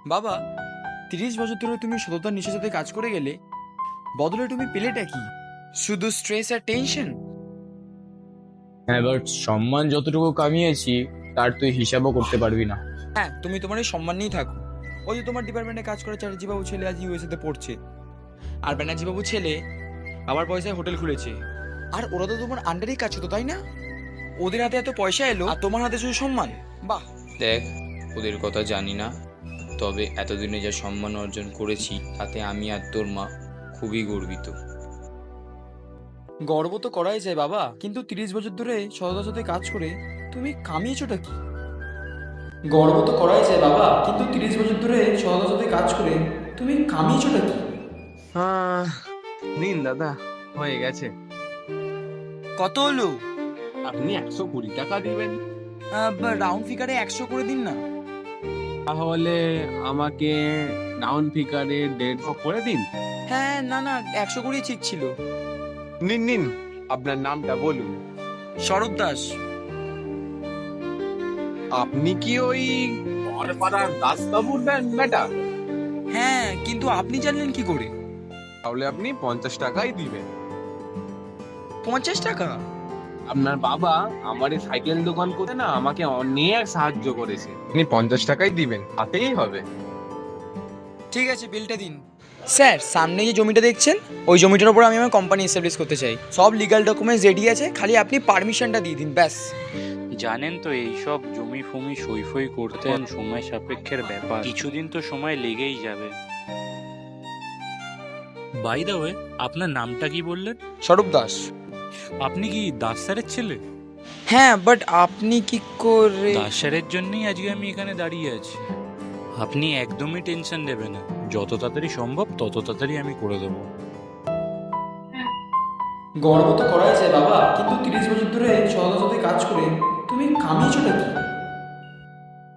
বাবা, 30 বছর ধরে তুমি সততার নিশার সাথে কাজ করে গেলে, বদলে তুমি পেলেটা কি? শুধু স্ট্রেস আর টেনশন? হ্যাঁ, বাট সম্মান যতটুকু কামিয়েছি তার তুই হিসাবও করতে পারবি না। হ্যাঁ, তুমি তোমার এই সম্মান নিয়েই থাকো। ওই যে তোমার ডিপার্টমেন্টে কাজ করে চ্যাটার্জি বাবু ছেলে আজ ইউএসএ তে পড়ছে, আর ব্যানার্জি বাবু ছেলে বাবার পয়সায় হোটেল খুলেছে। আর ওরা তো তোমার আন্ডারেই কাজ হতো, তাই না? ওদের হাতে এত পয়সা এলো আর তোমার হাতে শুধু সম্মান। বাহ! দেখ, ওদের কথা জানি না, তবে এতদিনে যা সম্মান অর্জন করেছি তাতে আমি আর তোর মা খুবই গর্বিত। গর্ব তো করাই যায় বাবা, কিন্তু 30 বছর ধরে সততার সাথে কাজ করে তুমি কামিয়েছোটা কি? গর্ব তো করাই যায় বাবা, কিন্তু 30 বছর ধরে সততার সাথে কাজ করে তুমি কামিয়েছোটা কি? নিন দাদা, হয়ে গেছে। কত হলো? আপনি 120 টাকা দিবেন। রাউন্ড ফিগারে 100 করে দিন না। তাহলে আমাকে ডাউন ফিগারে 150 করে দিন। হ্যাঁ, না না, 100 করেই ঠিক ছিল। নিন নিন, আপনার নামটা বলুন। স্বরূপ দাস। আপনি কি ওই বড়পাড়ার দাসবাবুর বেটা? হ্যাঁ, কিন্তু আপনি জানলেন কি করে? তাহলে আপনি 50 টাকাই দিবেন। 50 টাকা? আপনার বাবা আমার এই সাইকেল দোকান করতে না আমাকে অনেক সাহায্য করেছে। আপনি 50 টাকাই দিবেন, তাতেই হবে। ঠিক আছে, বিলটা দিন। স্যার, সামনে যে জমিটা দেখছেন, ওই জমিটার উপর আমি আমার কোম্পানি এস্টাবলিশ করতে চাই। সব লিগ্যাল ডকুমেন্টস রেডি আছে, খালি আপনি পারমিশনটা দিয়ে দিন, ব্যাস। জানেন তো এইসব জমি ফমি সই ফই করতে সময় সাপেক্ষের ব্যাপার, কিছুদিন তো সময় লেগেই যাবে। বাই দ্য ওয়ে, আপনার নামটা কি বললেন? স্বরূপ দাস। আপনি কি দাস স্যারের ছেলে? হ্যাঁ, বাট আপনি কি করে? দাস স্যারের জন্যই আজকে আমি এখানে দাঁড়িয়ে আছি। আপনি একদমই টেনশন নেবেন না, যত তাড়াতাড়ি সম্ভব তত তাড়াতাড়ি আমি করে দেবো। গর্ব তো করাই যায় বাবা, কিন্তু 30 বছর ধরে সততার সাথে কাজ করে তুমি কামিয়েছোটা কি?